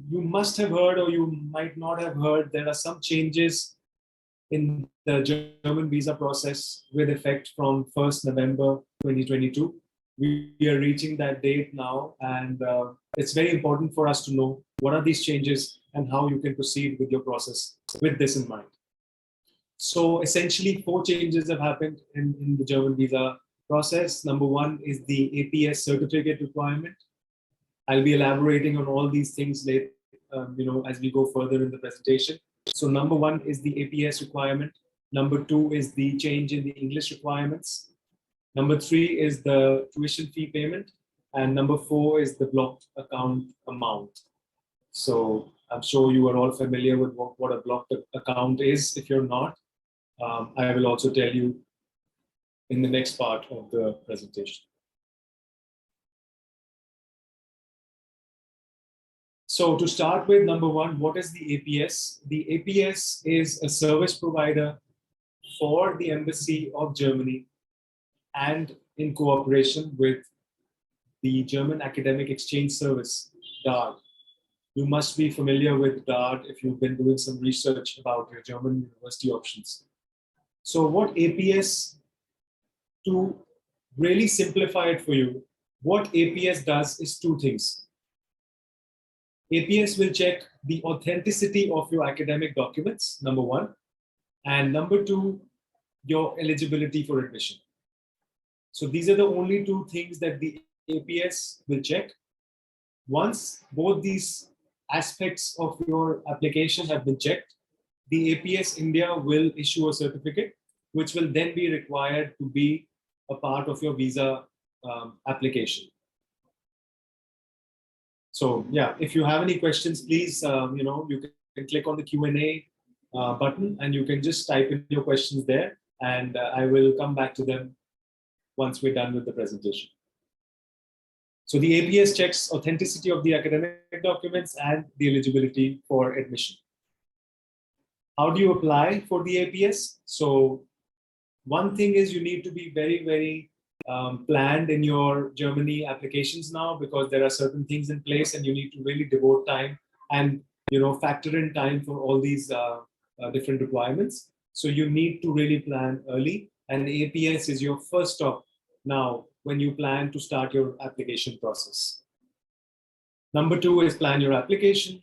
You must have heard, or you might not have heard, there are some changes in the German visa process with effect from 1st November 2022. We are reaching that date now, and it's very important for us to know what are these changes and how you can proceed with your process with this in mind. So essentially, 4 changes have happened in the German visa process. Number one is the APS certificate requirement. I'll be elaborating on all these things later, as we go further in the presentation. So number one is the APS requirement. Number two is the change in the English requirements. Number three is the tuition fee payment. And number four is the blocked account amount. So I'm sure you are all familiar with what a blocked account is. If you're not, I will also tell you in the next part of the presentation. So to start with, number one, what is the APS? The APS is a service provider for the Embassy of Germany and in cooperation with the German Academic Exchange Service, DARD. You must be familiar with DARD if you've been doing some research about your German university options. So what APS, to really simplify it for you, what APS does is 2 things. APS will check the authenticity of your academic documents, number one, and number two, your eligibility for admission. So these are the only 2 things that the APS will check. Once both these aspects of your application have been checked, the APS India will issue a certificate, which will then be required to be a part of your visa application. So yeah, if you have any questions, please, you can click on the Q&A button and you can just type in your questions there, and I will come back to them once we're done with the presentation. So the APS checks authenticity of the academic documents and the eligibility for admission. How do you apply for the APS? So one thing is you need to be very, very planned in your Germany applications now, because there are certain things in place and you need to really devote time and factor in time for all these different requirements. So you need to really plan early, and the APS is your first stop now when you plan to start your application process. Number two is plan your application.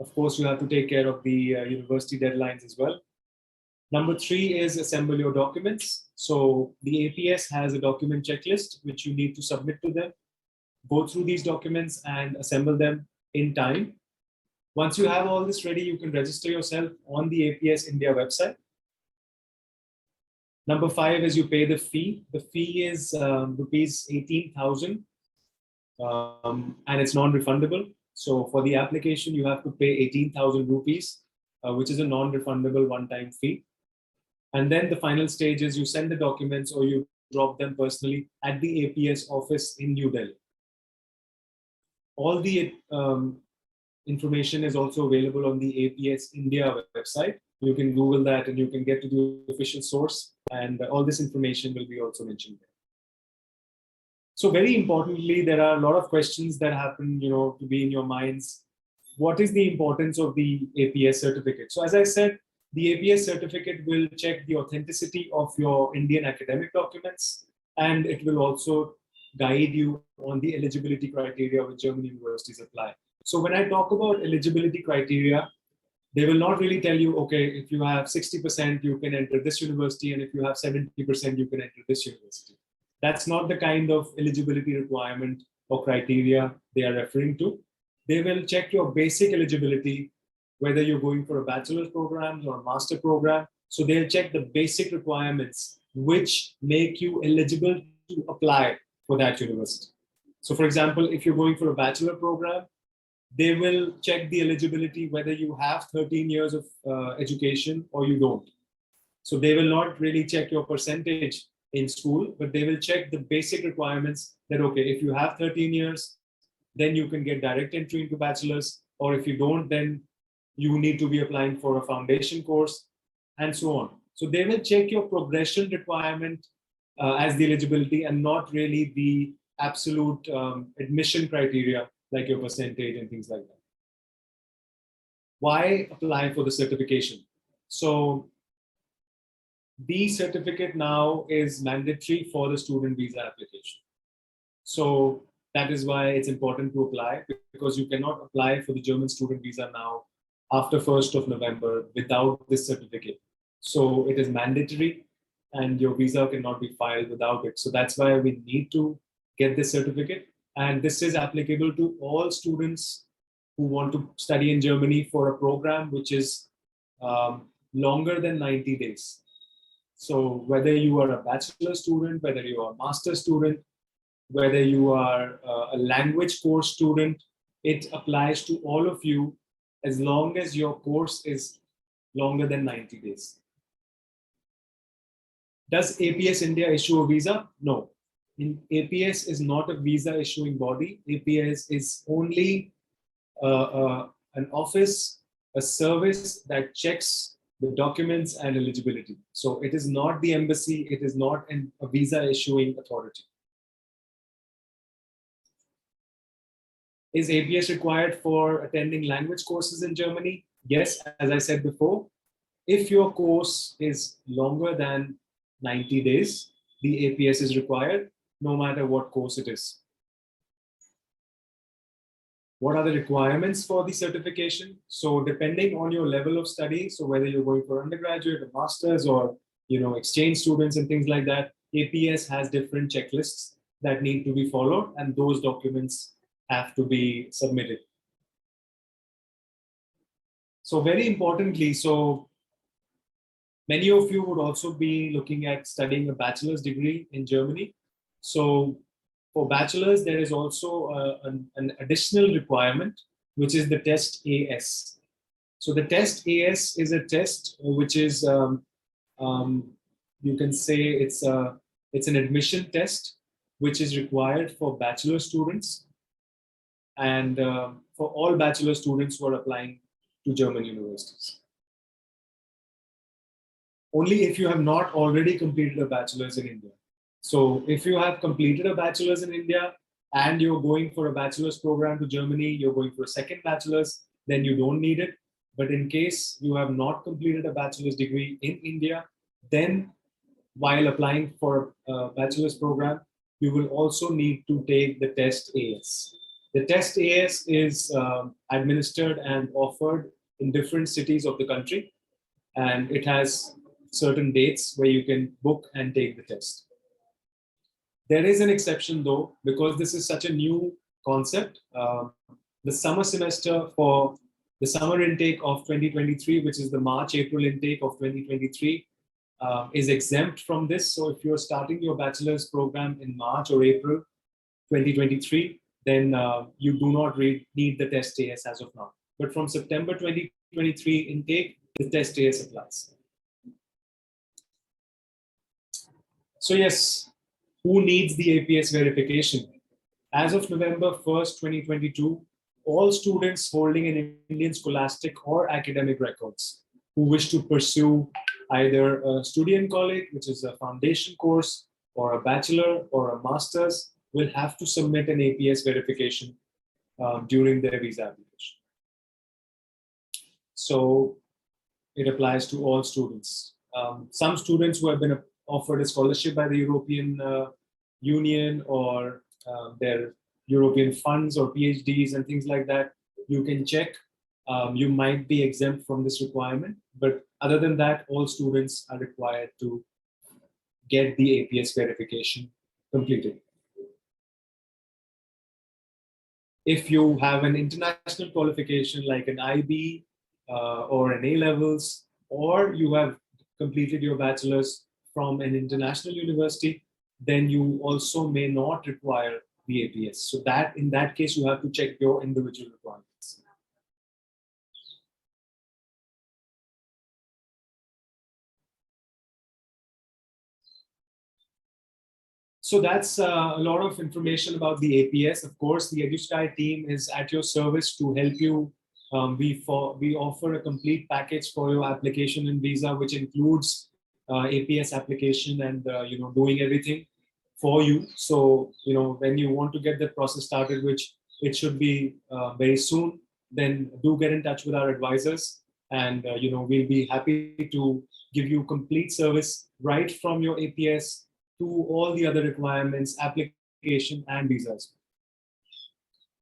Of course, you have to take care of the university deadlines as well. Number three is assemble your documents. So the APS has a document checklist which you need to submit to them. Go through these documents and assemble them in time. Once you have all this ready, you can register yourself on the APS India website. Number five is you pay the fee. The fee is rupees 18,000 and it's non-refundable. So for the application, you have to pay 18,000 rupees, which is a non-refundable one-time fee. And then the final stage is you send the documents or you drop them personally at the APS office in New Delhi. All the information is also available on the APS India website. You can Google that and you can get to the official source, and all this information will be also mentioned there. So very importantly, there are a lot of questions that happen, to be in your minds. What is the importance of the APS certificate? So as I said, the APS certificate will check the authenticity of your Indian academic documents, and it will also guide you on the eligibility criteria which German universities apply. So when I talk about eligibility criteria, they will not really tell you, okay, if you have 60%, you can enter this university, and if you have 70%, you can enter this university. That's not the kind of eligibility requirement or criteria they are referring to. They will check your basic eligibility, whether you're going for a bachelor's program or a master program. So they'll check the basic requirements which make you eligible to apply for that university. So for example, if you're going for a bachelor program, they will check the eligibility whether you have 13 years of education or you don't. So they will not really check your percentage in school, but they will check the basic requirements that, okay, if you have 13 years, then you can get direct entry into bachelor's, or if you don't, then you need to be applying for a foundation course, and so on. So they will check your progression requirement as the eligibility, and not really the absolute admission criteria, like your percentage and things like that. Why apply for the certification? So the certificate now is mandatory for the student visa application. So that is why it's important to apply, because you cannot apply for the German student visa now after 1st of November without this certificate. So it is mandatory and your visa cannot be filed without it. So that's why we need to get this certificate. And this is applicable to all students who want to study in Germany for a program which is longer than 90 days. So whether you are a bachelor student, whether you are a master student, whether you are a language course student, it applies to all of you as long as your course is longer than 90 days. Does APS India issue a visa? No. APS is not a visa issuing body. APS is only an office, a service that checks the documents and eligibility. So it is not the embassy, it is not a visa issuing authority. Is APS required for attending language courses in Germany? Yes, as I said before, if your course is longer than 90 days, the APS is required, no matter what course it is. What are the requirements for the certification? So depending on your level of study, so whether you're going for undergraduate or masters or exchange students and things like that, APS has different checklists that need to be followed, and those documents have to be submitted. So very importantly, so many of you would also be looking at studying a bachelor's degree in Germany. So for bachelor's, there is also an additional requirement, which is the test AS. So the test AS is a test which is, you can say it's an admission test, which is required for bachelor students and for all bachelor students who are applying to German universities. Only if you have not already completed a bachelor's in India. So if you have completed a bachelor's in India and you're going for a bachelor's program to Germany, you're going for a second bachelor's, then you don't need it. But in case you have not completed a bachelor's degree in India, then while applying for a bachelor's program, you will also need to take the test AS. The test AS is administered and offered in different cities of the country, and it has certain dates where you can book and take the test. There is an exception though, because this is such a new concept. The summer semester for the summer intake of 2023, which is the March-April intake of 2023, is exempt from this. So if you're starting your bachelor's program in March or April 2023, then you do not need the test AS as of now. But from September 2023 intake, the test AS applies. So yes, who needs the APS verification? As of November 1st, 2022, all students holding an Indian scholastic or academic records who wish to pursue either a Studium College, which is a foundation course, or a bachelor or a master's, will have to submit an APS verification during their visa application. So it applies to all students. Some students who have been offered a scholarship by the European Union or their European funds or PhDs and things like that, you can check. You might be exempt from this requirement, but other than that, all students are required to get the APS verification completed. If you have an international qualification like an IB or an A-levels, or you have completed your bachelor's from an international university, then you also may not require the APS. So that in that case, you have to check your individual requirements. So that's a lot of information about the APS. Of course, the EduSky team is at your service to help you. We offer a complete package for your application and visa, which includes APS application and doing everything for you. So when you want to get the process started, which it should be very soon, then do get in touch with our advisors, and we'll be happy to give you complete service right from your APS to all the other requirements, application and visas.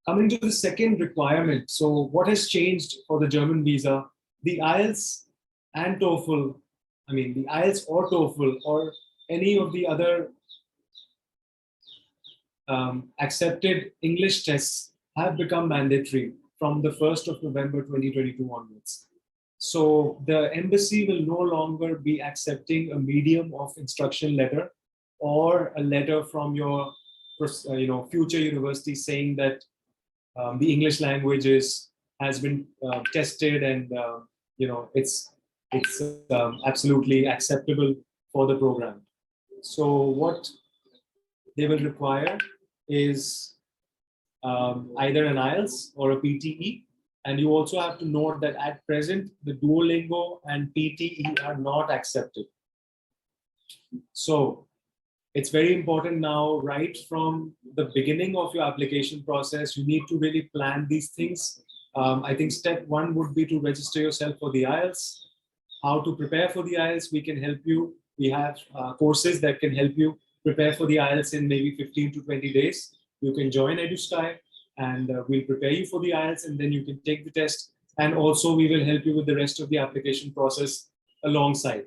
Coming to the second requirement, so what has changed for the German visa? The IELTS and TOEFL, the IELTS or TOEFL or any of the other accepted English tests have become mandatory from the 1st of November 2022 onwards. So the embassy will no longer be accepting a medium of instruction letter or a letter from your future university saying that the English language has been tested and it's absolutely acceptable for the program. So what they will require is either an IELTS or a PTE. And you also have to note that at present, the Duolingo and PTE are not accepted. So it's very important now, right from the beginning of your application process, you need to really plan these things. I think step one would be to register yourself for the IELTS. How to prepare for the IELTS, we can help you. We have courses that can help you prepare for the IELTS in maybe 15 to 20 days. You can join EduSky and we'll prepare you for the IELTS, and then you can take the test. And also we will help you with the rest of the application process alongside.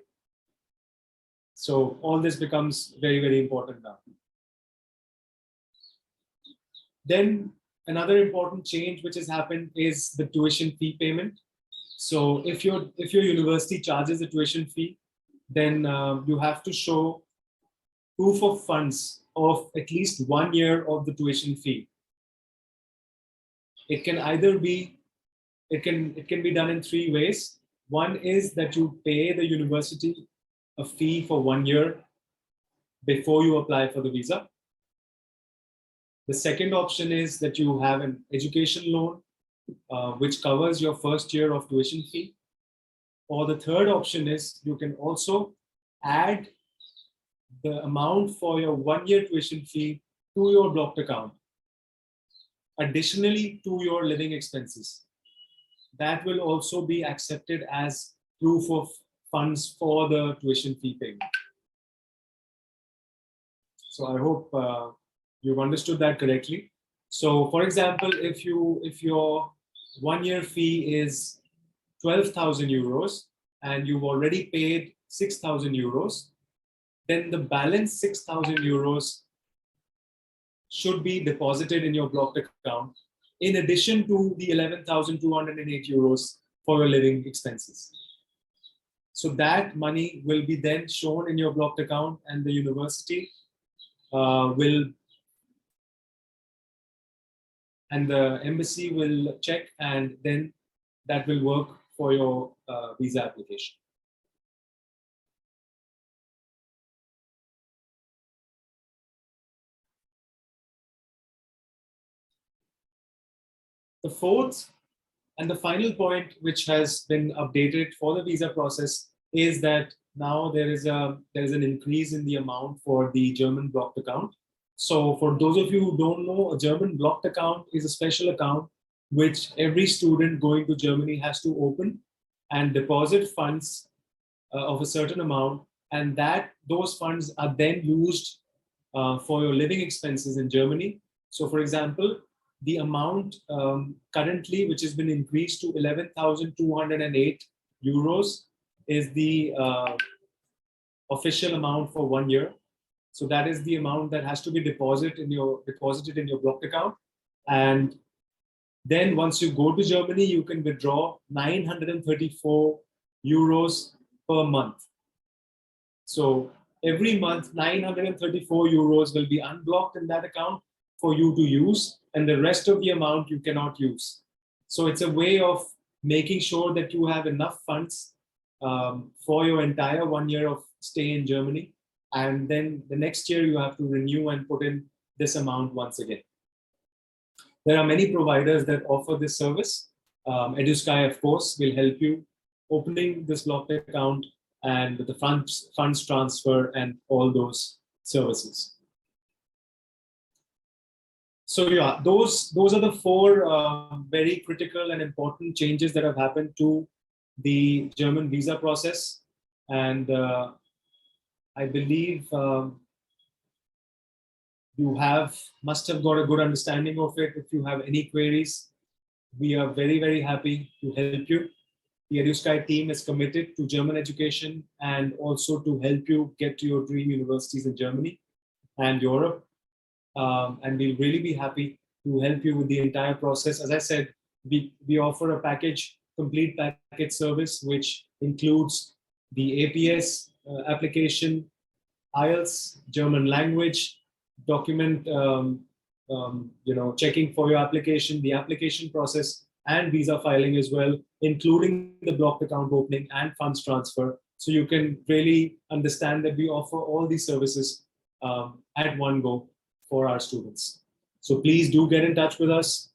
So all this becomes very, very important now. Then another important change which has happened is the tuition fee payment. So if your university charges a tuition fee, then you have to show proof of funds of at least 1 year of the tuition fee. It can either be, it can be done in 3 ways. One is that you pay the university a fee for 1 year before you apply for the visa. The second option is that you have an education loan, which covers your first year of tuition fee. Or the third option is you can also add the amount for your 1 year tuition fee to your blocked account, additionally to your living expenses. That will also be accepted as proof of funds for the tuition fee payment. So I hope you've understood that correctly. So for example, if your 1 year fee is 12,000 euros and you've already paid 6,000 euros, then the balance 6,000 euros should be deposited in your blocked account in addition to the 11,208 euros for your living expenses. So that money will be then shown in your blocked account, and the university and the embassy will check, and then that will work for your visa application. The fourth and the final point which has been updated for the visa process is that now there is an increase in the amount for the German blocked account. So for those of you who don't know, a German blocked account is a special account which every student going to Germany has to open and deposit funds of a certain amount, and those funds are then used for your living expenses in Germany. So for example, the amount currently, which has been increased to 11,208 euros, is the official amount for 1 year. So that is the amount that has to be deposited in your blocked account. And then once you go to Germany, you can withdraw 934 euros per month. So every month, 934 euros will be unblocked in that account for you to use, and the rest of the amount you cannot use. So it's a way of making sure that you have enough funds for your entire 1 year of stay in Germany. And then the next year you have to renew and put in this amount once again. There are many providers that offer this service. EduSky, of course, will help you opening this blocked account and the funds transfer and all those services. So yeah, those are the four very critical and important changes that have happened to the German visa process, and I believe you must have got a good understanding of it. If you have any queries, we are very happy to help you. The EduSky team is committed to German education and also to help you get to your dream universities in Germany and Europe. And we'll really be happy to help you with the entire process. As I said, we offer a complete package service, which includes the APS application, IELTS, German language, document, checking for your application, the application process, and visa filing as well, including the blocked account opening and funds transfer. So you can really understand that we offer all these services at one go for our students. So please do get in touch with us.